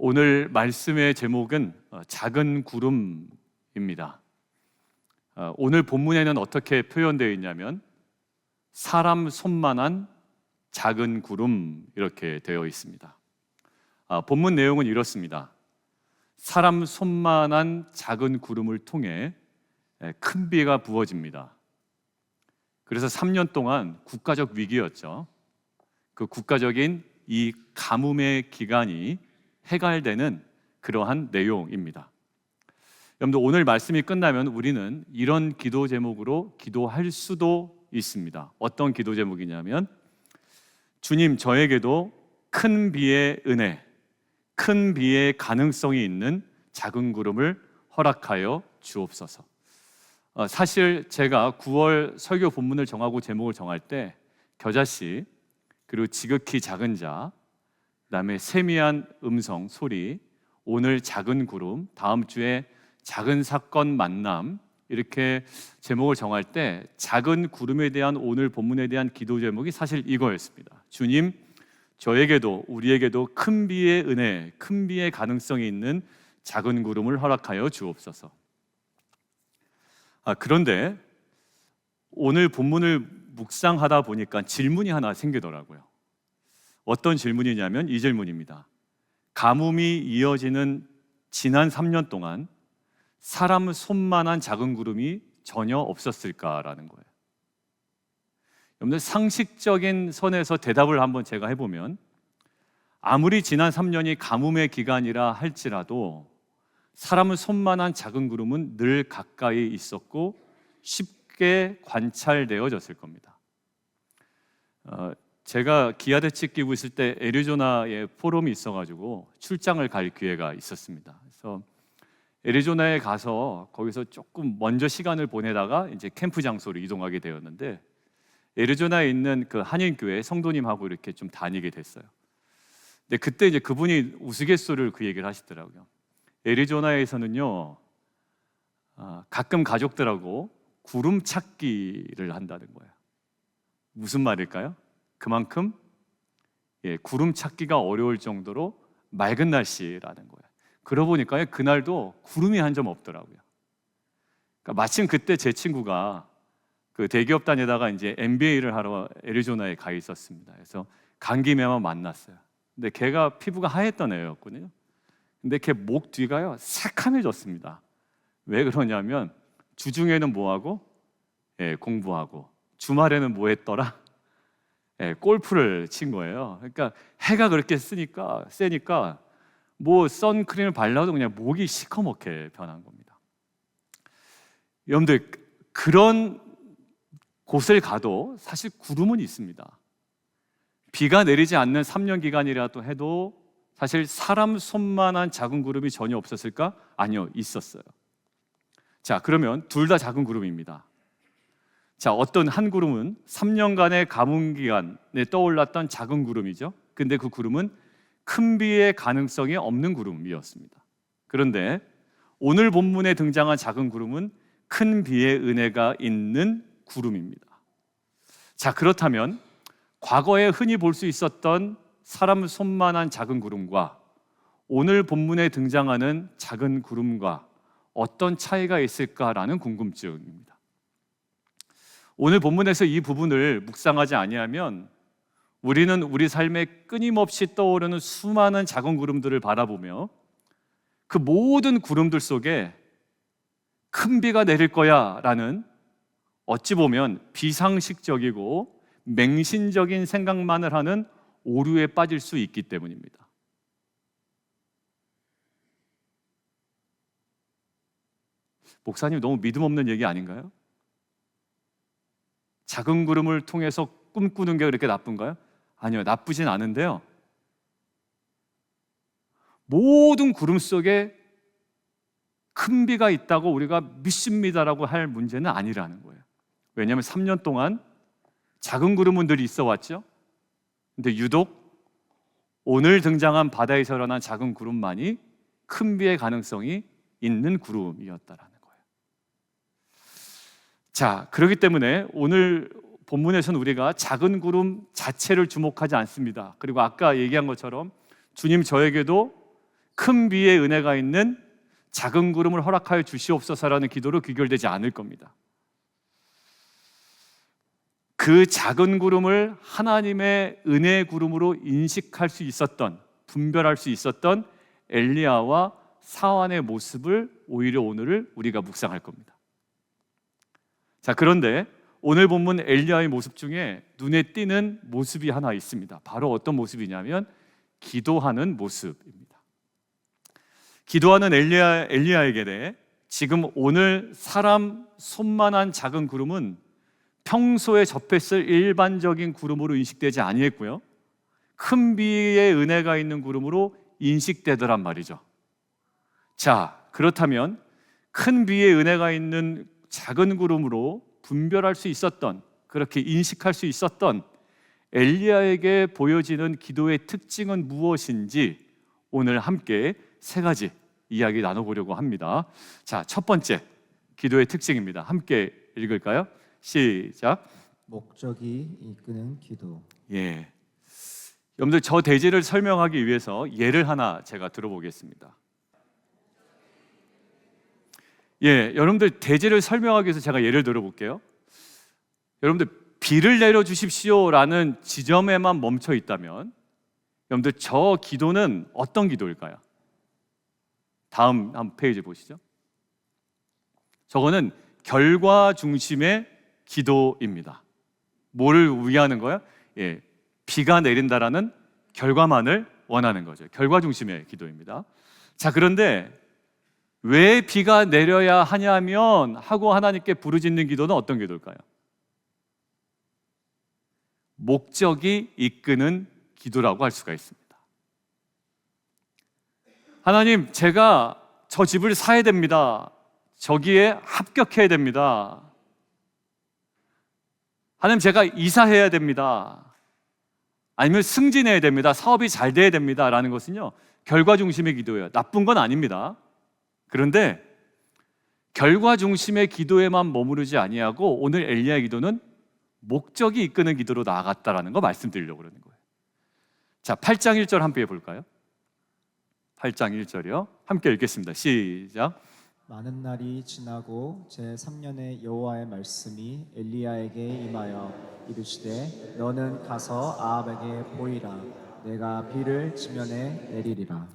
오늘 말씀의 제목은 작은 구름입니다. 오늘 본문에는 어떻게 표현되어 있냐면 사람 손만한 작은 구름 이렇게 되어 있습니다. 본문 내용은 이렇습니다. 사람 손만한 작은 구름을 통해 큰 비가 부어집니다. 그래서 3년 동안 국가적 위기였죠. 그 국가적인 이 가뭄의 기간이 해갈되는 그러한 내용입니다. 여러분들, 오늘 말씀이 끝나면 우리는 이런 기도 제목으로 기도할 수도 있습니다. 어떤 기도 제목이냐면 주님, 저에게도 큰 비의 은혜, 큰 비의 가능성이 있는 작은 구름을 허락하여 주옵소서. 사실 제가 9월 설교 본문을 정하고 제목을 정할 때 겨자씨, 그리고 지극히 작은 자, 그다음에 세미한 음성, 소리, 오늘 작은 구름, 다음 주에 작은 사건 만남, 이렇게 제목을 정할 때 작은 구름에 대한 오늘 본문에 대한 기도 제목이 사실 이거였습니다. 주님, 저에게도 우리에게도 큰 비의 은혜, 큰 비의 가능성이 있는 작은 구름을 허락하여 주옵소서. 그런데 오늘 본문을 묵상하다 보니까 질문이 하나 생기더라고요. 어떤 질문이냐면 이 질문입니다. 가뭄이 이어지는 지난 3년 동안 사람 손만한 작은 구름이 전혀 없었을까라는 거예요. 여러분들, 상식적인 선에서 대답을 한번 제가 해보면 아무리 지난 3년이 가뭄의 기간이라 할지라도 사람은 손만한 작은 구름은 늘 가까이 있었고 쉽게 관찰되어졌을 겁니다. 제가 기아대치 끼고 있을 때 애리조나에 포럼이 있어가지고 출장을 갈 기회가 있었습니다. 그래서 애리조나에 가서 거기서 조금 먼저 시간을 보내다가 이제 캠프 장소로 이동하게 되었는데 애리조나에 있는 그 한인교회 성도님하고 이렇게 좀 다니게 됐어요. 근데 그때 이제 그분이 우스갯소리를 그 얘기를 하시더라고요. 애리조나에서는요, 가끔 가족들하고 구름 찾기를 한다는 거예요. 무슨 말일까요? 그만큼 구름 찾기가 어려울 정도로 맑은 날씨라는 거예요. 그러고 보니까 그날도 구름이 한 점 없더라고요. 그러니까 마침 그때 제 친구가 그 대기업 다니다가 이제 MBA를 하러 애리조나에 가 있었습니다. 그래서 간 김에만 만났어요. 근데 걔가 피부가 하였던 애였거든요. 근데 걔 목 뒤가요 새카매졌습니다. 왜 그러냐면 주중에는 뭐하고? 공부하고, 주말에는 뭐 했더라? 골프를 친 거예요. 그러니까 해가 그렇게 세니까 뭐 선크림을 발라도 그냥 목이 시커멓게 변한 겁니다. 여러분들, 그런 곳을 가도 사실 구름은 있습니다. 비가 내리지 않는 3년 기간이라도 해도 사실 사람 손만한 작은 구름이 전혀 없었을까? 아니요, 있었어요. 자, 그러면 둘 다 작은 구름입니다. 자, 어떤 한 구름은 3년간의 가뭄 기간에 떠올랐던 작은 구름이죠. 근데 그 구름은 큰 비의 가능성이 없는 구름이었습니다. 그런데 오늘 본문에 등장한 작은 구름은 큰 비의 은혜가 있는 구름입니다. 자, 그렇다면 과거에 흔히 볼 수 있었던 사람 손만한 작은 구름과 오늘 본문에 등장하는 작은 구름과 어떤 차이가 있을까라는 궁금증입니다. 오늘 본문에서 이 부분을 묵상하지 아니하면 우리는 우리 삶에 끊임없이 떠오르는 수많은 작은 구름들을 바라보며 그 모든 구름들 속에 큰 비가 내릴 거야 라는 어찌 보면 비상식적이고 맹신적인 생각만을 하는 오류에 빠질 수 있기 때문입니다. 목사님, 너무 믿음 없는 얘기 아닌가요? 작은 구름을 통해서 꿈꾸는 게 그렇게 나쁜가요? 아니요, 나쁘진 않은데요, 모든 구름 속에 큰 비가 있다고 우리가 믿습니다라고 할 문제는 아니라는 거예요. 왜냐하면 3년 동안 작은 구름은 늘 있어 왔죠. 근데 유독 오늘 등장한 바다에서 일어난 작은 구름만이 큰 비의 가능성이 있는 구름이었다라는 거예요. 자, 그렇기 때문에 오늘 본문에서는 우리가 작은 구름 자체를 주목하지 않습니다. 그리고 아까 얘기한 것처럼 주님, 저에게도 큰 비의 은혜가 있는 작은 구름을 허락하여 주시옵소서라는 기도로 귀결되지 않을 겁니다. 그 작은 구름을 하나님의 은혜의 구름으로 인식할 수 있었던, 분별할 수 있었던 엘리야와 사환의 모습을 오히려 오늘을 우리가 묵상할 겁니다. 자, 그런데 오늘 본문 엘리야의 모습 중에 눈에 띄는 모습이 하나 있습니다. 바로 어떤 모습이냐면 기도하는 모습입니다. 기도하는 엘리야에게 대해 지금 오늘 사람 손만한 작은 구름은 평소에 접했을 일반적인 구름으로 인식되지 아니했고요, 큰 비의 은혜가 있는 구름으로 인식되더란 말이죠. 자, 그렇다면 큰 비의 은혜가 있는 작은 구름으로 분별할 수 있었던, 그렇게 인식할 수 있었던 엘리야에게 보여지는 기도의 특징은 무엇인지 오늘 함께 세 가지 이야기 나눠보려고 합니다. 자, 첫 번째 기도의 특징입니다. 함께 읽을까요? 시작. 목적이 이끄는 기도. 예, 여러분들 저 대지를 설명하기 위해서 예를 하나 제가 들어보겠습니다. 예, 여러분들 대지를 설명하기 위해서 제가 예를 들어볼게요. 여러분들 비를 내려주십시오라는 지점에만 멈춰 있다면 여러분들 저 기도는 어떤 기도일까요? 다음 한 페이지 보시죠. 저거는 결과 중심의 기도입니다. 뭐를 위하는 거야? 예, 비가 내린다라는 결과만을 원하는 거죠. 결과 중심의 기도입니다. 자, 그런데 왜 비가 내려야 하냐면 하고 하나님께 부르짖는 기도는 어떤 기도일까요? 목적이 이끄는 기도라고 할 수가 있습니다. 하나님, 제가 저 집을 사야 됩니다. 저기에 합격해야 됩니다. 하나님, 제가 이사해야 됩니다. 아니면 승진해야 됩니다. 사업이 잘 돼야 됩니다. 라는 것은요, 결과 중심의 기도예요. 나쁜 건 아닙니다. 그런데 결과 중심의 기도에만 머무르지 아니하고 오늘 엘리야의 기도는 목적이 이끄는 기도로 나아갔다라는 거 말씀드리려고 그러는 거예요. 자, 8장 1절 함께 해볼까요? 8장 1절이요. 함께 읽겠습니다. 시작. 많은 날이 지나고 제3년에 여호와의 말씀이 엘리야에게 임하여 이르시되 너는 가서 아합에게 보이라. 내가 비를 지면에 내리리라.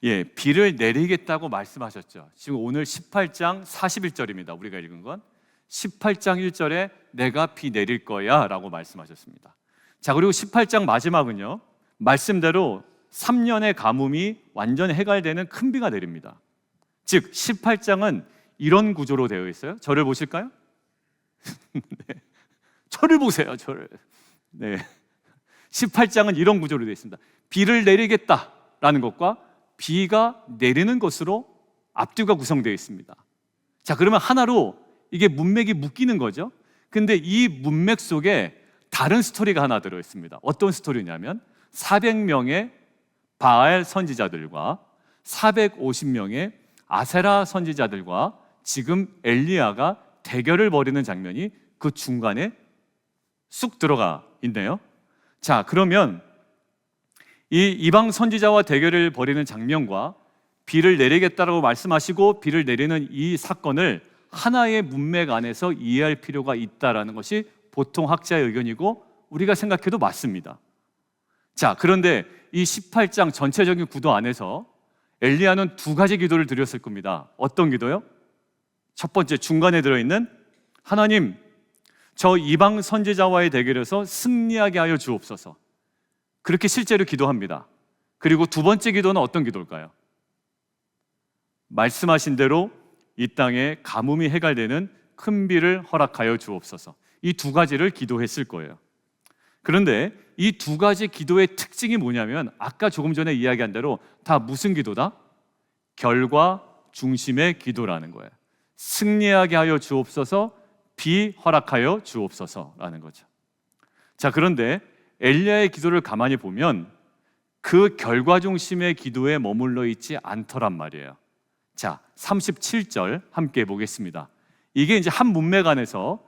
예, 비를 내리겠다고 말씀하셨죠. 지금 오늘 18장 41절입니다. 우리가 읽은 건 18장 1절에 내가 비 내릴 거야 라고 말씀하셨습니다. 자, 그리고 18장 마지막은요, 말씀대로 3년의 가뭄이 완전 해갈되는 큰 비가 내립니다. 즉 18장은 이런 구조로 되어 있어요. 저를 보실까요? 네. 저를 보세요. 저를. 네. 18장은 이런 구조로 되어 있습니다. 비를 내리겠다라는 것과 비가 내리는 것으로 앞뒤가 구성되어 있습니다. 자, 그러면 하나로 이게 문맥이 묶이는 거죠. 근데 이 문맥 속에 다른 스토리가 하나 들어 있습니다. 어떤 스토리냐면 400명의 바알 선지자들과 450명의 아세라 선지자들과 지금 엘리야가 대결을 벌이는 장면이 그 중간에 쑥 들어가 있네요. 자, 그러면 이 이방 선지자와 대결을 벌이는 장면과 비를 내리겠다라고 말씀하시고 비를 내리는 이 사건을 하나의 문맥 안에서 이해할 필요가 있다라는 것이 보통 학자의 의견이고 우리가 생각해도 맞습니다. 자, 그런데 이 18장 전체적인 구도 안에서 엘리야는 두 가지 기도를 드렸을 겁니다. 어떤 기도요? 첫 번째, 중간에 들어있는 하나님, 저 이방 선지자와의 대결에서 승리하게 하여 주옵소서. 그렇게 실제로 기도합니다. 그리고 두 번째 기도는 어떤 기도일까요? 말씀하신 대로 이 땅에 가뭄이 해갈되는 큰 비를 허락하여 주옵소서. 이 두 가지를 기도했을 거예요. 그런데 이 두 가지 기도의 특징이 뭐냐면 아까 조금 전에 이야기한 대로 다 무슨 기도다? 결과 중심의 기도라는 거예요. 승리하게 하여 주옵소서, 비 허락하여 주옵소서라는 거죠. 자, 그런데 엘리야의 기도를 가만히 보면 그 결과 중심의 기도에 머물러 있지 않더란 말이에요. 자, 37절 함께 보겠습니다. 이게 이제 한 문맥 안에서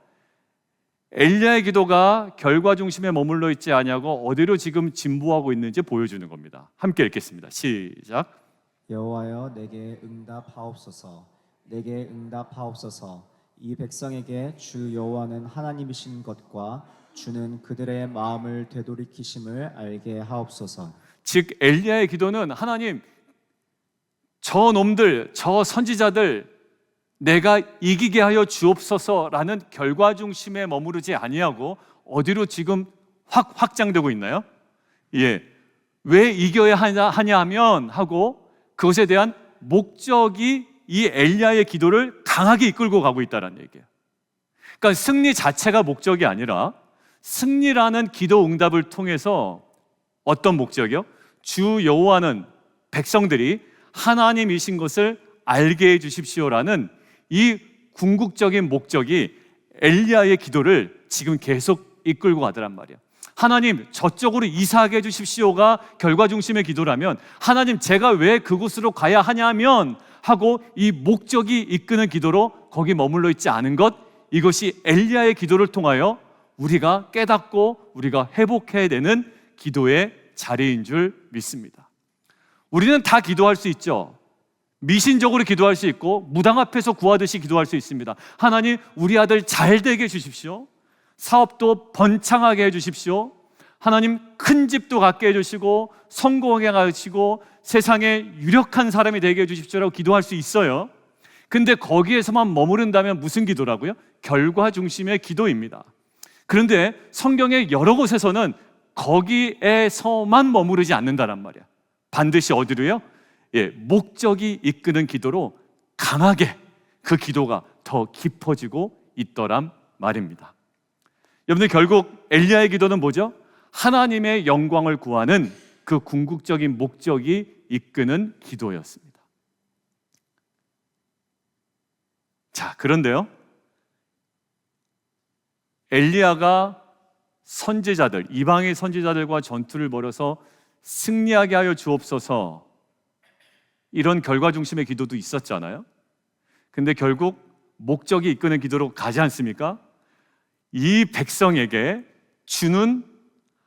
엘리야의 기도가 결과 중심에 머물러 있지 아니하고 어디로 지금 진보하고 있는지 보여주는 겁니다. 함께 읽겠습니다. 시작. 여호와여 내게 응답하옵소서. 내게 응답하옵소서. 이 백성에게 주 여호와는 하나님이신 것과 주는 그들의 마음을 되돌이키심을 알게 하옵소서. 즉 엘리야의 기도는 하나님, 저 놈들, 저 선지자들 내가 이기게 하여 주옵소서라는 결과 중심에 머무르지 아니하고 어디로 지금 확장되고 있나요? 예, 왜 이겨야 하냐 하면 하고 그것에 대한 목적이 이 엘리야의 기도를 강하게 이끌고 가고 있다는 얘기예요. 그러니까 승리 자체가 목적이 아니라 승리라는 기도 응답을 통해서 어떤 목적이요? 주 여호와는 백성들이 하나님이신 것을 알게 해 주십시오라는 이 궁극적인 목적이 엘리야의 기도를 지금 계속 이끌고 가더란 말이에요. 하나님 저쪽으로 이사하게 해주십시오가 결과 중심의 기도라면 하나님 제가 왜 그곳으로 가야 하냐면 하고 이 목적이 이끄는 기도로 거기 머물러 있지 않은 것, 이것이 엘리야의 기도를 통하여 우리가 깨닫고 우리가 회복해야 되는 기도의 자리인 줄 믿습니다. 우리는 다 기도할 수 있죠. 미신적으로 기도할 수 있고 무당 앞에서 구하듯이 기도할 수 있습니다. 하나님 우리 아들 잘 되게 해주십시오. 사업도 번창하게 해주십시오. 하나님 큰 집도 갖게 해주시고 성공하게 하시고 세상에 유력한 사람이 되게 해주십시오라고 기도할 수 있어요. 근데 거기에서만 머무른다면 무슨 기도라고요? 결과 중심의 기도입니다. 그런데 성경의 여러 곳에서는 거기에서만 머무르지 않는다란 말이야. 반드시 어디로요? 예, 목적이 이끄는 기도로 강하게 그 기도가 더 깊어지고 있더란 말입니다. 여러분들 결국 엘리야의 기도는 뭐죠? 하나님의 영광을 구하는 그 궁극적인 목적이 이끄는 기도였습니다. 자, 그런데요, 엘리야가 선지자들, 이방의 선지자들과 전투를 벌여서 승리하게 하여 주옵소서, 이런 결과 중심의 기도도 있었잖아요. 근데 결국 목적이 이끄는 기도로 가지 않습니까? 이 백성에게 주는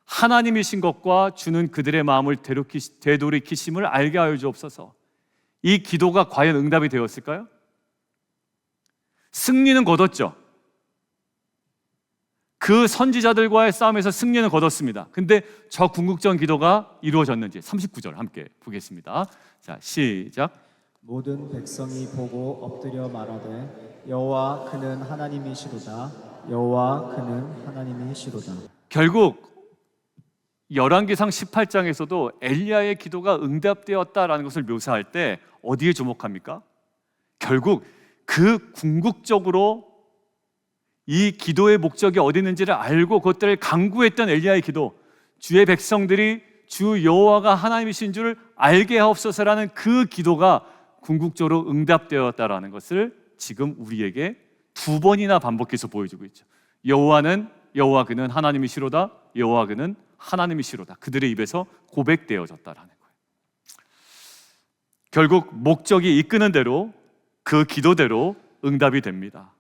하나님이신 것과 주는 그들의 마음을 되돌이키심을 알게 하여 주옵소서. 이 기도가 과연 응답이 되었을까요? 승리는 거뒀죠. 그 선지자들과의 싸움에서 승리는 거뒀습니다. 근데 저 궁극적인 기도가 이루어졌는지 39절 함께 보겠습니다. 자, 시작. 모든 백성이 보고 엎드려 말하되 여호와 그는 하나님이시로다. 여호와 그는 하나님이시로다. 결국 열왕기상 18장에서도 엘리야의 기도가 응답되었다라는 것을 묘사할 때 어디에 주목합니까? 결국 그 궁극적으로 이 기도의 목적이 어디 있는지를 알고 그것들을 간구했던 엘리야의 기도, 주의 백성들이 주 여호와가 하나님이신 줄 알게 하옵소서라는 그 기도가 궁극적으로 응답되었다라는 것을 지금 우리에게 두 번이나 반복해서 보여주고 있죠. 여호와 그는 하나님이시로다. 여호와 그는 하나님이시로다. 그들의 입에서 고백되어졌다라는 거예요. 결국 목적이 이끄는 대로 그 기도대로 응답이 됩니다.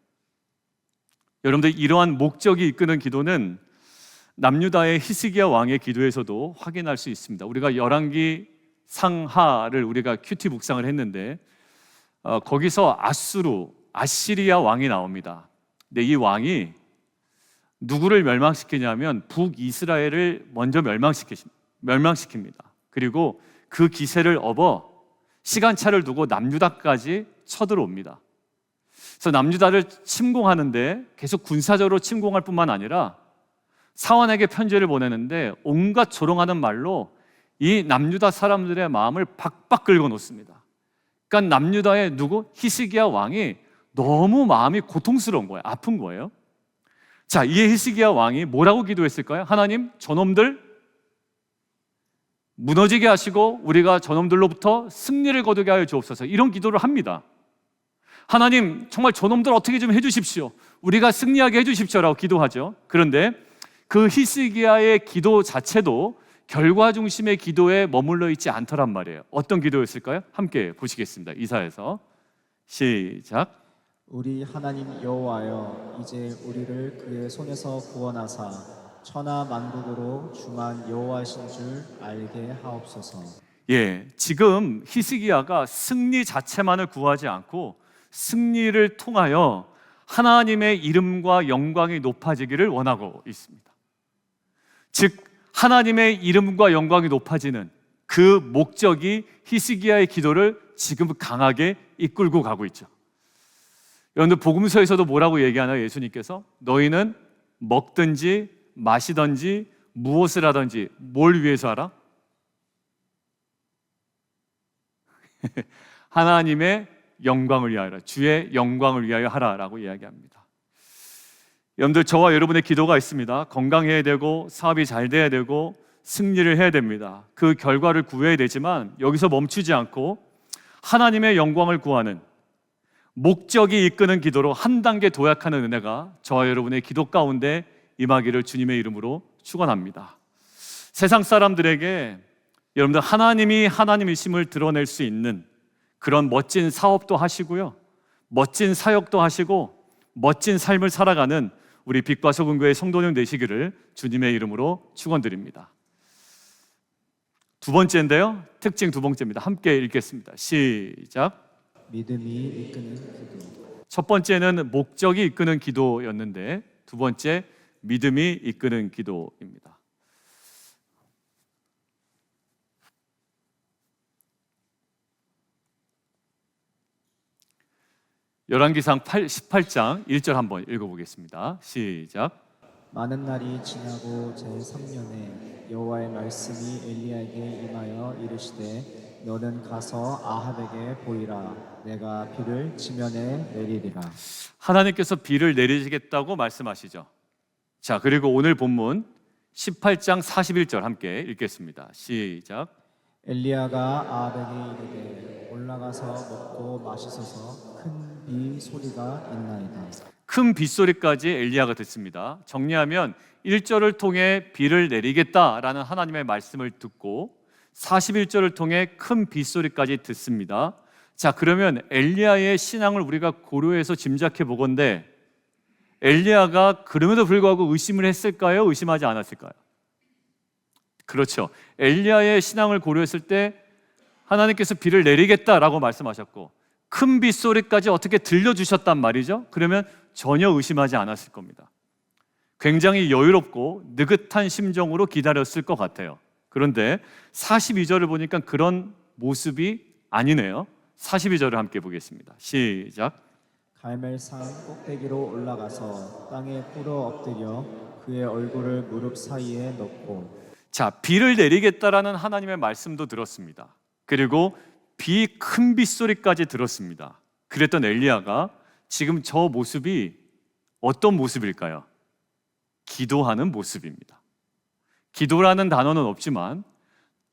여러분들 이러한 목적이 이끄는 기도는 남유다의 히스기야 왕의 기도에서도 확인할 수 있습니다. 우리가 열왕기 상하를 우리가 큐티 묵상을 했는데 거기서 아시리아 왕이 나옵니다. 근데 이 왕이 누구를 멸망시키냐면 북이스라엘을 먼저 멸망시킵니다. 그리고 그 기세를 업어 시간차를 두고 남유다까지 쳐들어옵니다. 그래서 남유다를 침공하는데 계속 군사적으로 침공할 뿐만 아니라 사환에게 편지를 보내는데 온갖 조롱하는 말로 이 남유다 사람들의 마음을 박박 긁어 놓습니다. 그러니까 남유다의 히스기야 왕이 너무 마음이 고통스러운 거예요. 아픈 거예요. 자, 이에 히스기야 왕이 뭐라고 기도했을까요? 하나님, 저놈들 무너지게 하시고 우리가 저놈들로부터 승리를 거두게 하여 주옵소서. 이런 기도를 합니다. 하나님, 정말 저놈들 어떻게 좀 해주십시오. 우리가 승리하게 해주십시오라고 기도하죠. 그런데 그 히스기야의 기도 자체도 결과 중심의 기도에 머물러 있지 않더란 말이에요. 어떤 기도였을까요? 함께 보시겠습니다. 이사야서 시작. 우리 하나님 여호와여 이제 우리를 그의 손에서 구원하사 천하 만국으로 중한 여호와신 줄 알게 하옵소서. 지금 히스기야가 승리 자체만을 구하지 않고 승리를 통하여 하나님의 이름과 영광이 높아지기를 원하고 있습니다. 즉 하나님의 이름과 영광이 높아지는 그 목적이 히스기야의 기도를 지금 강하게 이끌고 가고 있죠. 여러분들 복음서에서도 뭐라고 얘기하나요? 예수님께서 너희는 먹든지 마시든지 무엇을 하든지 뭘 위해서 하라? 하나님의 영광을 위하여, 주의 영광을 위하여 하라라고 이야기합니다. 여러분들 저와 여러분의 기도가 있습니다. 건강해야 되고 사업이 잘 돼야 되고 승리를 해야 됩니다. 그 결과를 구해야 되지만 여기서 멈추지 않고 하나님의 영광을 구하는 목적이 이끄는 기도로 한 단계 도약하는 은혜가 저와 여러분의 기도 가운데 임하기를 주님의 이름으로 축원합니다. 세상 사람들에게 여러분들 하나님이 하나님이심을 드러낼 수 있는 그런 멋진 사업도 하시고요, 멋진 사역도 하시고 멋진 삶을 살아가는 우리 빛과 소금교회 성도님 되시기를 주님의 이름으로 축원드립니다. 두 번째인데요, 특징 두 번째입니다. 함께 읽겠습니다. 시작. 믿음이 이끄는 기도. 첫 번째는 목적이 이끄는 기도였는데 두 번째 믿음이 이끄는 기도입니다. 열왕기상 18장 1절 한번 읽어보겠습니다. 시작. 많은 날이 지나고 제3년에 여호와의 말씀이 엘리야에게 임하여 이르시되 너는 가서 아합에게 보이라. 내가 비를 지면에 내리리라. 하나님께서 비를 내리시겠다고 말씀하시죠. 자, 그리고 오늘 본문 18장 41절 함께 읽겠습니다. 시작. 엘리야가 아합에게 이르되 올라가서 먹고 마시소서. 큰 비 소리가 있나이다. 큰 빗소리까지 엘리야가 듣습니다. 정리하면 1절을 통해 비를 내리겠다라는 하나님의 말씀을 듣고 41절을 통해 큰 빗소리까지 듣습니다. 자, 그러면 엘리야의 신앙을 우리가 고려해서 짐작해 보건대 엘리야가 그럼에도 불구하고 의심을 했을까요? 의심하지 않았을까요? 그렇죠. 엘리야의 신앙을 고려했을 때 하나님께서 비를 내리겠다라고 말씀하셨고 큰 빗소리까지 어떻게 들려주셨단 말이죠. 그러면 전혀 의심하지 않았을 겁니다. 굉장히 여유롭고 느긋한 심정으로 기다렸을 것 같아요. 그런데 42절을 보니까 그런 모습이 아니네요. 42절을 함께 보겠습니다. 시작. 갈멜산 꼭대기로 올라가서 땅에 꿇어 엎드려 그의 얼굴을 무릎 사이에 넣고. 자, 비를 내리겠다라는 하나님의 말씀도 들었습니다. 그리고 큰 빗소리까지 들었습니다. 그랬던 엘리야가 지금 저 모습이 어떤 모습일까요? 기도하는 모습입니다. 기도라는 단어는 없지만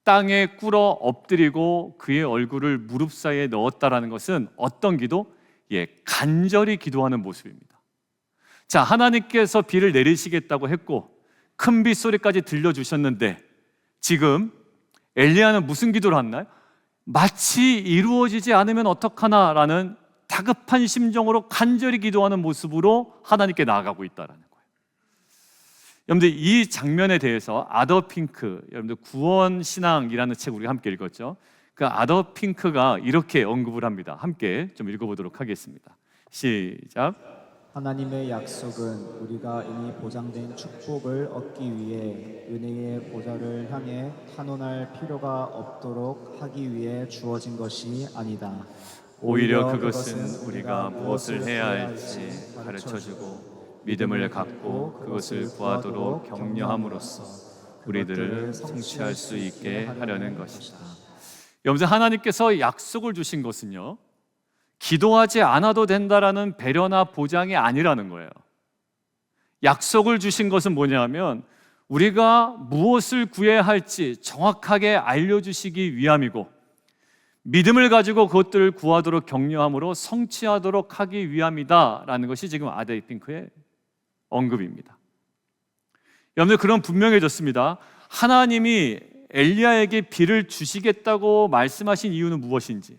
땅에 꿇어 엎드리고 그의 얼굴을 무릎 사이에 넣었다라는 것은 어떤 기도? 간절히 기도하는 모습입니다. 자, 하나님께서 비를 내리시겠다고 했고 큰 빗소리까지 들려주셨는데 지금 엘리야는 무슨 기도를 했나요? 마치 이루어지지 않으면 어떡하나라는 다급한 심정으로 간절히 기도하는 모습으로 하나님께 나아가고 있다는 거예요. 여러분들 이 장면에 대해서 아더 핑크, 여러분들 구원신앙이라는 책 우리가 함께 읽었죠. 그 아더 핑크가 이렇게 언급을 합니다. 함께 좀 읽어보도록 하겠습니다. 시작. 하나님의 약속은 우리가 이미 보장된 축복을 얻기 위해 은혜의 보좌를 향해 탄원할 필요가 없도록 하기 위해 주어진 것이 아니다. 오히려 그것은 우리가 무엇을 해야 할지 가르쳐주고 믿음을 갖고 그것을 구하도록 격려함으로써 우리들을 성취할 수 있게 하려는 것이다. 여러분, 하나님께서 약속을 주신 것은요, 기도하지 않아도 된다라는 배려나 보장이 아니라는 거예요. 약속을 주신 것은 뭐냐면 우리가 무엇을 구해야 할지 정확하게 알려주시기 위함이고 믿음을 가지고 그것들을 구하도록 격려함으로 성취하도록 하기 위함이다라는 것이 지금 아더 핑크의 언급입니다. 여러분들, 그럼 분명해졌습니다. 하나님이 엘리야에게 비를 주시겠다고 말씀하신 이유는 무엇인지,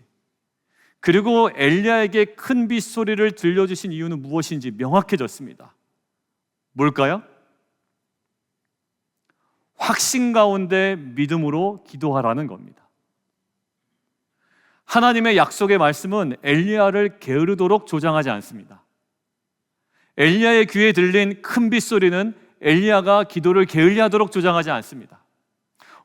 그리고 엘리야에게 큰 빗소리를 들려주신 이유는 무엇인지 명확해졌습니다. 뭘까요? 확신 가운데 믿음으로 기도하라는 겁니다. 하나님의 약속의 말씀은 엘리야를 게으르도록 조장하지 않습니다. 엘리야의 귀에 들린 큰 빗소리는 엘리야가 기도를 게을리하도록 조장하지 않습니다.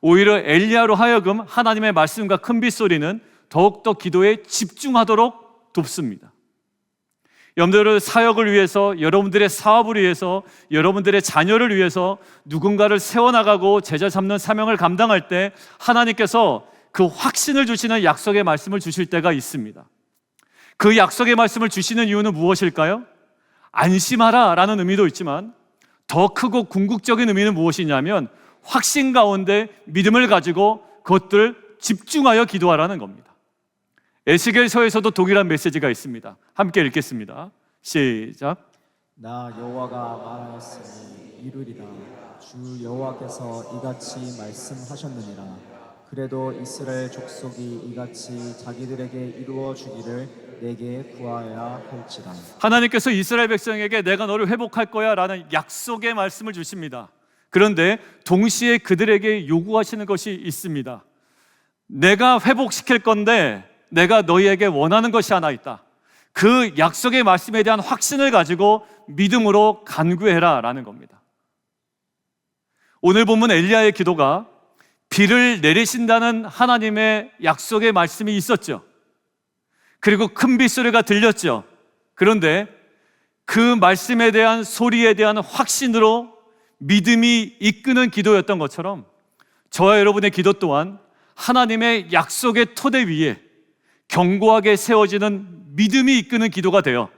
오히려 엘리야로 하여금 하나님의 말씀과 큰 빗소리는 더욱더 기도에 집중하도록 돕습니다. 여러분들의 사역을 위해서, 여러분들의 사업을 위해서, 여러분들의 자녀를 위해서 누군가를 세워나가고 제자 삼는 사명을 감당할 때 하나님께서 그 확신을 주시는 약속의 말씀을 주실 때가 있습니다. 그 약속의 말씀을 주시는 이유는 무엇일까요? 안심하라 라는 의미도 있지만 더 크고 궁극적인 의미는 무엇이냐면 확신 가운데 믿음을 가지고 그것들 집중하여 기도하라는 겁니다. 에스겔서에서도 동일한 메시지가 있습니다. 함께 읽겠습니다. 시작. 나 여호와가 말하였으니 이루리라. 주 여호와께서 이같이 말씀하셨느니라. 그래도 이스라엘 족속이 이같이 자기들에게 이루어 주기를 내게 구하여야 할지라. 하나님께서 이스라엘 백성에게 내가 너를 회복할 거야 라는 약속의 말씀을 주십니다. 그런데 동시에 그들에게 요구하시는 것이 있습니다. 내가 회복시킬 건데 내가 너희에게 원하는 것이 하나 있다. 그 약속의 말씀에 대한 확신을 가지고 믿음으로 간구해라 라는 겁니다. 오늘 본문 엘리야의 기도가 비를 내리신다는 하나님의 약속의 말씀이 있었죠. 그리고 큰 빗소리가 들렸죠. 그런데 그 말씀에 대한 소리에 대한 확신으로 믿음이 이끄는 기도였던 것처럼 저와 여러분의 기도 또한 하나님의 약속의 토대 위에 견고하게 세워지는 믿음이 이끄는 기도가 되어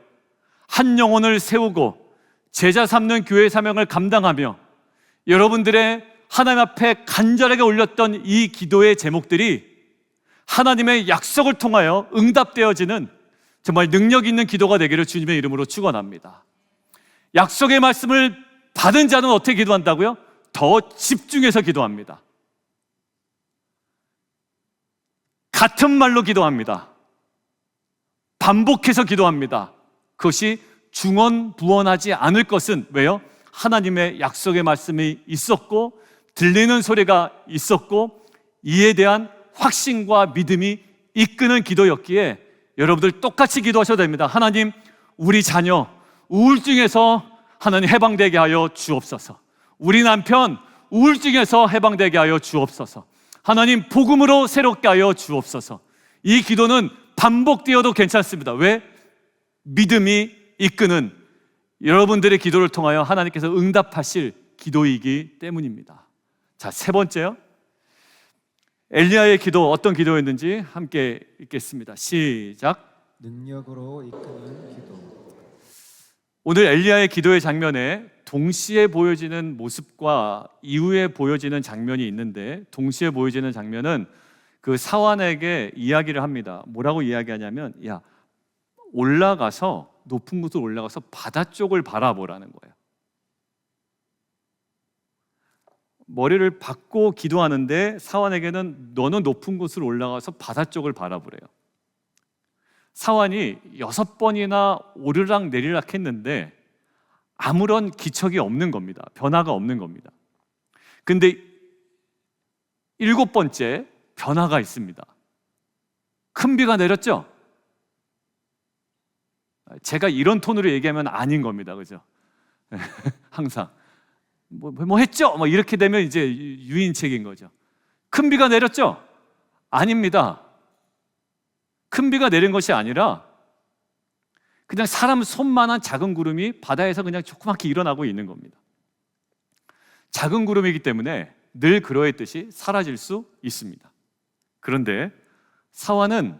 한 영혼을 세우고 제자 삼는 교회 사명을 감당하며 여러분들의 하나님 앞에 간절하게 올렸던 이 기도의 제목들이 하나님의 약속을 통하여 응답되어지는 정말 능력 있는 기도가 되기를 주님의 이름으로 축원합니다. 약속의 말씀을 받은 자는 어떻게 기도한다고요? 더 집중해서 기도합니다. 같은 말로 기도합니다. 반복해서 기도합니다. 그것이 중언부언하지 않을 것은 왜요? 하나님의 약속의 말씀이 있었고 들리는 소리가 있었고 이에 대한 확신과 믿음이 이끄는 기도였기에 여러분들 똑같이 기도하셔도 됩니다. 하나님, 우리 자녀 우울증에서 하나님 해방되게 하여 주옵소서. 우리 남편 우울증에서 해방되게 하여 주옵소서. 하나님, 복음으로 새롭게 하여 주옵소서. 이 기도는 반복되어도 괜찮습니다. 왜? 믿음이 이끄는 여러분들의 기도를 통하여 하나님께서 응답하실 기도이기 때문입니다. 자, 세 번째요. 엘리야의 기도 어떤 기도였는지 함께 읽겠습니다. 시작. 능력으로 이끄는 기도. 오늘 엘리야의 기도의 장면에 동시에 보여지는 모습과 이후에 보여지는 장면이 있는데 동시에 보여지는 장면은 그 사환에게 이야기를 합니다. 뭐라고 이야기하냐면 올라가서 높은 곳으로 올라가서 바다 쪽을 바라보라는 거예요. 머리를 박고 기도하는데 사환에게는 너는 높은 곳으로 올라가서 바다 쪽을 바라보래요. 사환이 6번이나 오르락 내리락 했는데 아무런 기척이 없는 겁니다. 변화가 없는 겁니다. 근데 7번째 변화가 있습니다. 큰 비가 내렸죠? 제가 이런 톤으로 얘기하면 아닌 겁니다. 그죠? 항상 뭐 했죠? 뭐 이렇게 되면 이제 유인책인 거죠. 큰 비가 내렸죠? 아닙니다. 큰 비가 내린 것이 아니라 그냥 사람 손만한 작은 구름이 바다에서 그냥 조그맣게 일어나고 있는 겁니다. 작은 구름이기 때문에 늘 그러했듯이 사라질 수 있습니다. 그런데 사환은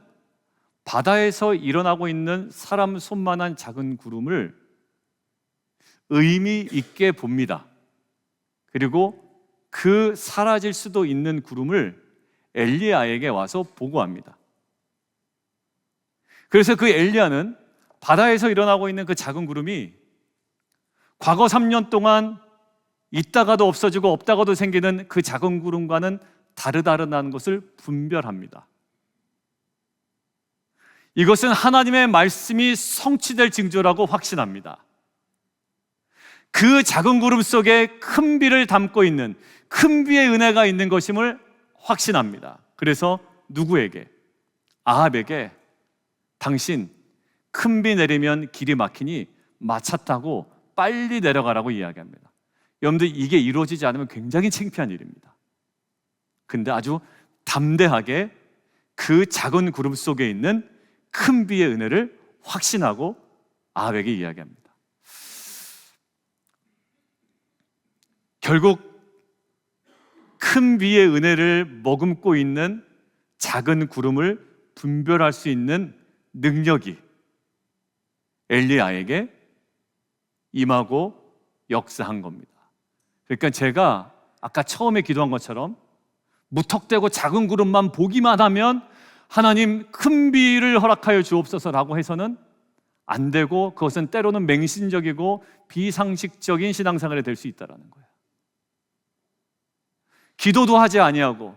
바다에서 일어나고 있는 사람 손만한 작은 구름을 의미 있게 봅니다. 그리고 그 사라질 수도 있는 구름을 엘리야에게 와서 보고합니다. 그래서 그 엘리야는 바다에서 일어나고 있는 그 작은 구름이 과거 3년 동안 있다가도 없어지고 없다가도 생기는 그 작은 구름과는 다르다는 것을 분별합니다. 이것은 하나님의 말씀이 성취될 징조라고 확신합니다. 그 작은 구름 속에 큰 비를 담고 있는 큰 비의 은혜가 있는 것임을 확신합니다. 그래서 누구에게? 아합에게 당신 큰 비 내리면 길이 막히니 마차 타고 빨리 내려가라고 이야기합니다. 여러분들, 이게 이루어지지 않으면 굉장히 창피한 일입니다. 근데 아주 담대하게 그 작은 구름 속에 있는 큰 비의 은혜를 확신하고 아합에게 이야기합니다. 결국 큰 비의 은혜를 머금고 있는 작은 구름을 분별할 수 있는 능력이 엘리야에게 임하고 역사한 겁니다. 그러니까 제가 아까 처음에 기도한 것처럼 무턱대고 작은 구름만 보기만 하면 하나님 큰 비를 허락하여 주옵소서라고 해서는 안 되고, 그것은 때로는 맹신적이고 비상식적인 신앙생활이 될 수 있다는 거예요. 기도도 하지 아니하고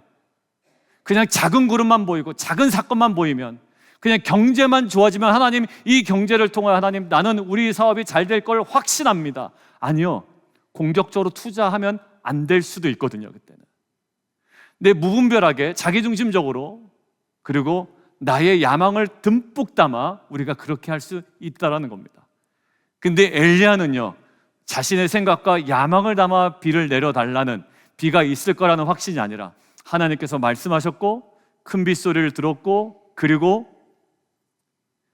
그냥 작은 구름만 보이고 작은 사건만 보이면, 그냥 경제만 좋아지면 하나님, 이 경제를 통하여 하나님, 나는 우리 사업이 잘 될 걸 확신합니다. 아니요, 공격적으로 투자하면 안 될 수도 있거든요. 그때는 내 무분별하게 자기중심적으로, 그리고 나의 야망을 듬뿍 담아 우리가 그렇게 할 수 있다는 겁니다. 근데 엘리야는요, 자신의 생각과 야망을 담아 비를 내려달라는, 비가 있을 거라는 확신이 아니라 하나님께서 말씀하셨고 큰 빗소리를 들었고, 그리고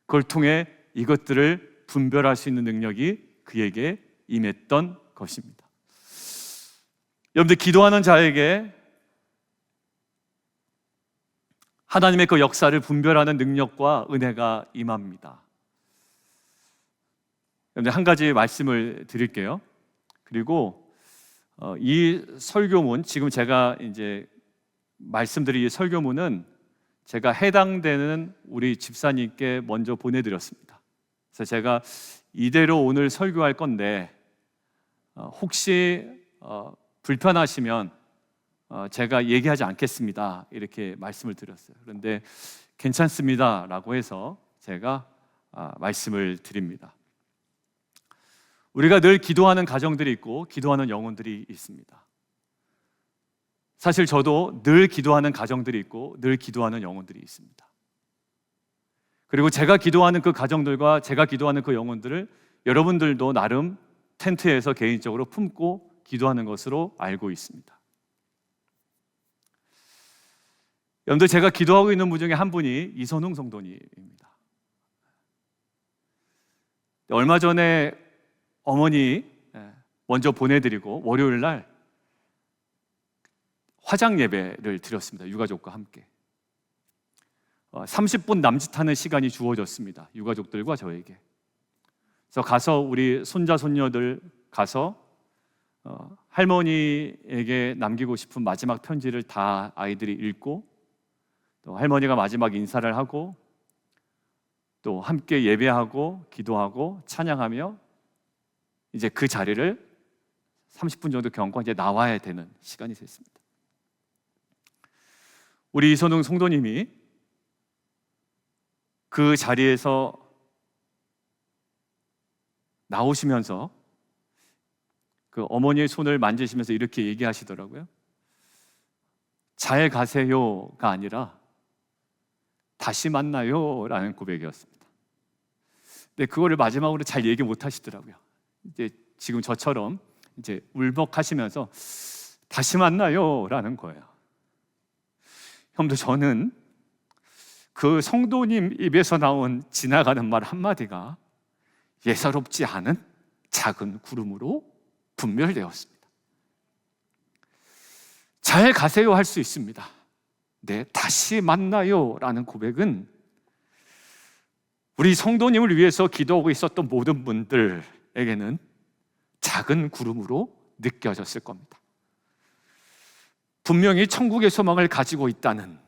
그걸 통해 이것들을 분별할 수 있는 능력이 그에게 임했던 것입니다. 여러분들, 기도하는 자에게 하나님의 그 역사를 분별하는 능력과 은혜가 임합니다. 여러분들, 한 가지 말씀을 드릴게요. 그리고 이 설교문, 지금 제가 이제 말씀드릴 이 설교문은 제가 해당되는 우리 집사님께 먼저 보내드렸습니다. 그래서 제가 이대로 오늘 설교할 건데 혹시 불편하시면 제가 얘기하지 않겠습니다, 이렇게 말씀을 드렸어요. 그런데 괜찮습니다 라고 해서 제가 말씀을 드립니다. 우리가 늘 기도하는 가정들이 있고 기도하는 영혼들이 있습니다. 사실 저도 늘 기도하는 가정들이 있고 늘 기도하는 영혼들이 있습니다. 그리고 제가 기도하는 그 가정들과 제가 기도하는 그 영혼들을 여러분들도 나름 텐트에서 개인적으로 품고 기도하는 것으로 알고 있습니다. 여러분들, 제가 기도하고 있는 분 중에 한 분이 이선웅 성도님입니다. 얼마 전에 어머니 먼저 보내드리고 월요일 날 화장 예배를 드렸습니다. 유가족과 함께 30분 남짓하는 시간이 주어졌습니다. 유가족들과 저에게. 그래서 가서 우리 손자 손녀들 가서 할머니에게 남기고 싶은 마지막 편지를 다 아이들이 읽고, 또 할머니가 마지막 인사를 하고, 또 함께 예배하고 기도하고 찬양하며 이제 그 자리를 30분 정도 경과 이제 나와야 되는 시간이 됐습니다. 우리 이선웅 성도님이 그 자리에서 나오시면서 그 어머니의 손을 만지시면서 이렇게 얘기하시더라고요. 잘 가세요가 아니라 다시 만나요 라는 고백이었습니다. 근데 그거를 마지막으로 잘 얘기 못 하시더라고요. 이제 지금 저처럼 이제 울먹하시면서 다시 만나요 라는 거예요. 형도, 저는 그 성도님 입에서 나온 지나가는 말 한마디가 예사롭지 않은 작은 구름으로 분별되었습니다. 잘 가세요 할 수 있습니다. 네, 다시 만나요 라는 고백은 우리 성도님을 위해서 기도하고 있었던 모든 분들에게는 작은 구름으로 느껴졌을 겁니다. 분명히 천국의 소망을 가지고 있다는,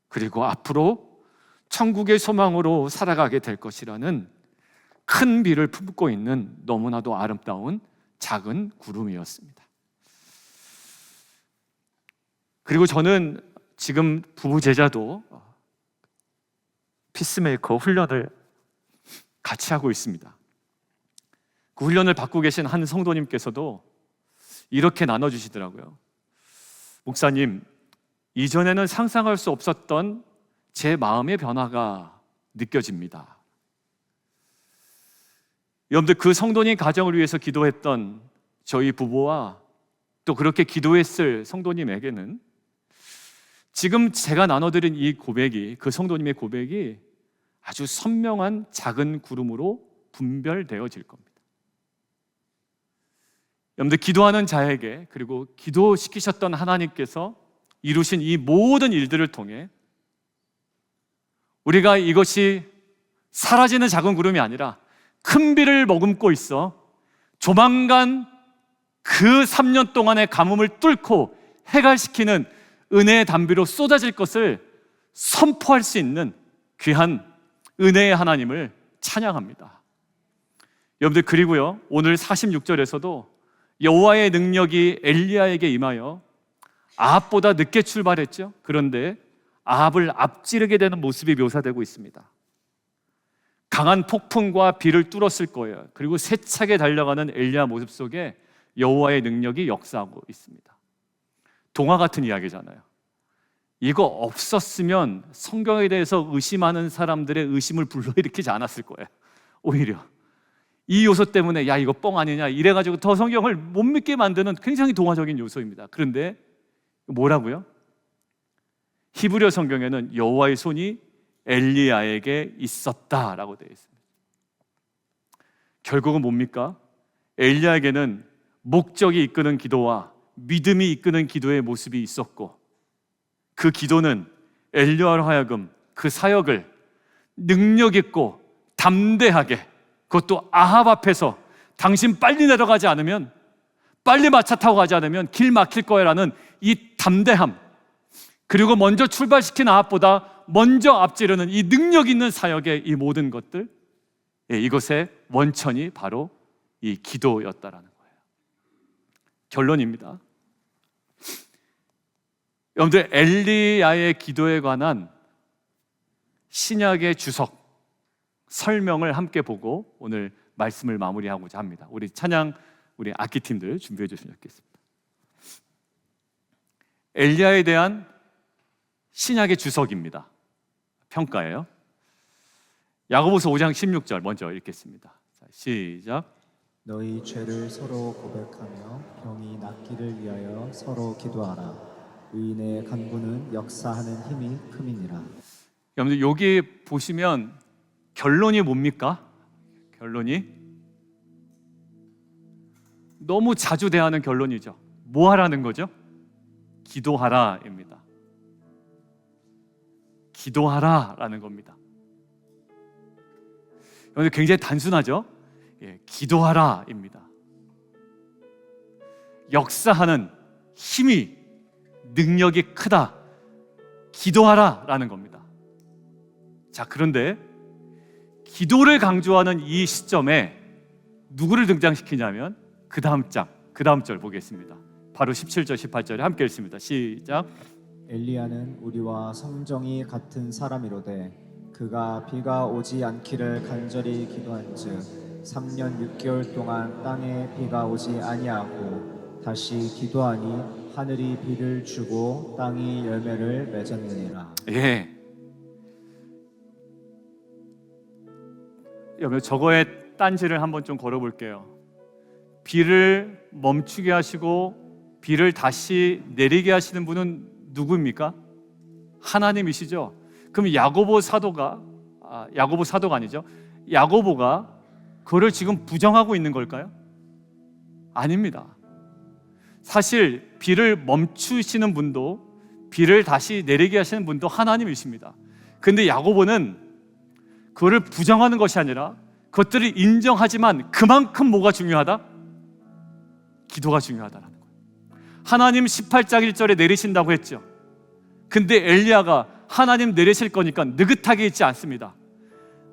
그리고 앞으로 천국의 소망으로 살아가게 될 것이라는 큰 비를 품고 있는 너무나도 아름다운 작은 구름이었습니다. 그리고 저는 지금 부부 제자도 피스메이커 훈련을 같이 하고 있습니다. 그 훈련을 받고 계신 한 성도님께서도 이렇게 나눠주시더라고요. 목사님, 이전에는 상상할 수 없었던 제 마음의 변화가 느껴집니다. 여러분들, 그 성도님 가정을 위해서 기도했던 저희 부부와 또 그렇게 기도했을 성도님에게는 지금 제가 나눠드린 이 고백이, 그 성도님의 고백이 아주 선명한 작은 구름으로 분별되어질 겁니다. 여러분들, 기도하는 자에게, 그리고 기도시키셨던 하나님께서 이루신 이 모든 일들을 통해 우리가 이것이 사라지는 작은 구름이 아니라 큰 비를 머금고 있어 조만간 그 3년 동안의 가뭄을 뚫고 해갈시키는 은혜의 단비로 쏟아질 것을 선포할 수 있는 귀한 은혜의 하나님을 찬양합니다. 여러분들, 그리고요, 오늘 46절에서도 여호와의 능력이 엘리야에게 임하여 아합보다 늦게 출발했죠. 그런데 아합을 앞지르게 되는 모습이 묘사되고 있습니다. 강한 폭풍과 비를 뚫었을 거예요. 그리고 세차게 달려가는 엘리야 모습 속에 여호와의 능력이 역사하고 있습니다. 동화 같은 이야기잖아요. 이거 없었으면 성경에 대해서 의심하는 사람들의 의심을 불러일으키지 않았을 거예요. 오히려 이 요소 때문에 야, 이거 뻥 아니냐 이래가지고 더 성경을 못 믿게 만드는 굉장히 동화적인 요소입니다. 그런데 뭐라고요? 히브리어 성경에는 여호와의 손이 엘리야에게 있었다라고 되어 있습니다. 결국은 뭡니까? 엘리야에게는 목적이 이끄는 기도와 믿음이 이끄는 기도의 모습이 있었고, 그 기도는 엘리야로 하여금 그 사역을 능력 있고 담대하게, 그것도 아합 앞에서 당신 빨리 내려가지 않으면, 빨리 마차 타고 가지 않으면 길 막힐 거야라는 이 담대함, 그리고 먼저 출발시킨 아합보다 먼저 앞지르는 이 능력 있는 사역의 이 모든 것들, 이것의 원천이 바로 이 기도였다라는 거예요. 결론입니다. 여러분들, 엘리야의 기도에 관한 신약의 주석 설명을 함께 보고 오늘 말씀을 마무리하고자 합니다. 우리 찬양, 우리 악기팀들 준비해 주시면 좋겠습니다. 엘리야에 대한 신약의 주석입니다. 평가예요. 야고보서 5장 16절 먼저 읽겠습니다. 자, 시작. 너희 죄를 서로 고백하며 병이 낫기를 위하여 서로 기도하라. 의인의 간구는 역사하는 힘이 큼이니라. 여러분들, 여기 보시면 결론이 뭡니까? 결론이 너무 자주 대하는 결론이죠. 뭐 하라는 거죠? 기도하라입니다. 기도하라라는 겁니다. 여러분들, 굉장히 단순하죠? 기도하라입니다. 역사하는 힘이, 능력이 크다. 기도하라라는 겁니다. 자, 그런데 기도를 강조하는 이 시점에 누구를 등장시키냐면 그 다음 절 보겠습니다. 바로 17절, 18절에 함께 읽습니다. 시작. 엘리야는 우리와 성정이 같은 사람이로되 그가 비가 오지 않기를 간절히 기도한즉 3년 6개월 동안 땅에 비가 오지 아니하고 다시 기도하니 하늘이 비를 주고 땅이 열매를 맺었느니라. 예. 여러분, 저거에 딴지를 한번 좀 걸어볼게요. 비를 멈추게 하시고 비를 다시 내리게 하시는 분은 누구입니까? 하나님이시죠. 그럼 야고보 사도가 아니죠. 야고보가 그거를 지금 부정하고 있는 걸까요? 아닙니다. 사실 비를 멈추시는 분도 비를 다시 내리게 하시는 분도 하나님이십니다. 근데 야고보는 그거를 부정하는 것이 아니라 그것들을 인정하지만 그만큼 뭐가 중요하다? 기도가 중요하다라는 거예요. 하나님 18장 1절에 내리신다고 했죠. 근데 엘리야가 하나님 내리실 거니까 느긋하게 있지 않습니다.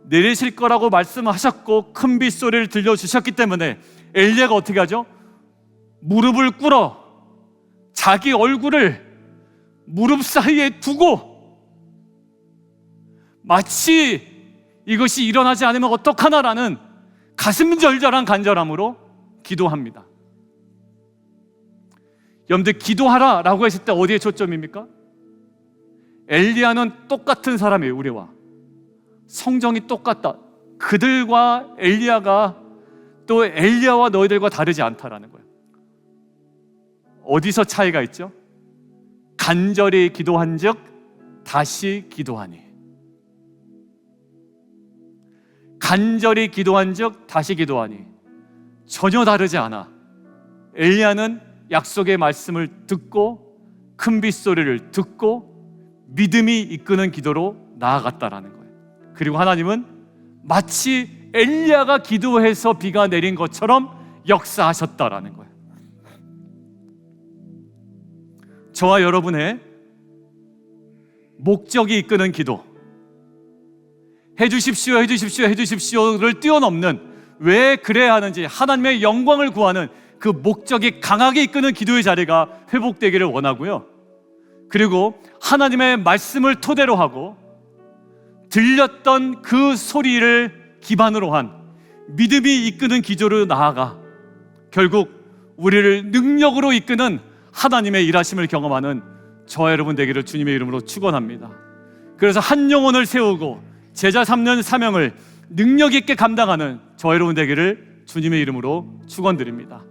내리실 거라고 말씀하셨고 큰 빗소리를 들려주셨기 때문에 엘리야가 어떻게 하죠? 무릎을 꿇어 자기 얼굴을 무릎 사이에 두고 마치 이것이 일어나지 않으면 어떡하나라는 가슴절절한 간절함으로 기도합니다. 여러분들, 기도하라라고 했을 때 어디에 초점입니까? 엘리야는 똑같은 사람이에요. 우리와 성정이 똑같다. 그들과 엘리야가 또 엘리야와 너희들과 다르지 않다라는 거예요. 어디서 차이가 있죠? 간절히 기도한즉 다시 기도하니. 간절히 기도한즉 다시 기도하니. 전혀 다르지 않아. 엘리야는 약속의 말씀을 듣고 큰 빗소리를 듣고 믿음이 이끄는 기도로 나아갔다라는 거예요. 그리고 하나님은 마치 엘리야가 기도해서 비가 내린 것처럼 역사하셨다라는 거예요. 저와 여러분의 목적이 이끄는 기도, 해주십시오, 해주십시오, 해주십시오를 뛰어넘는, 왜 그래야 하는지 하나님의 영광을 구하는 그 목적이 강하게 이끄는 기도의 자리가 회복되기를 원하고요. 그리고 하나님의 말씀을 토대로 하고 들렸던 그 소리를 기반으로 한 믿음이 이끄는 기도로 나아가 결국 우리를 능력으로 이끄는 하나님의 일하심을 경험하는 저와 여러분 되기를 주님의 이름으로 축원합니다. 그래서 한 영혼을 세우고 제자 3년 사명을 능력 있게 감당하는 저와 여러분 되기를 주님의 이름으로 축원드립니다.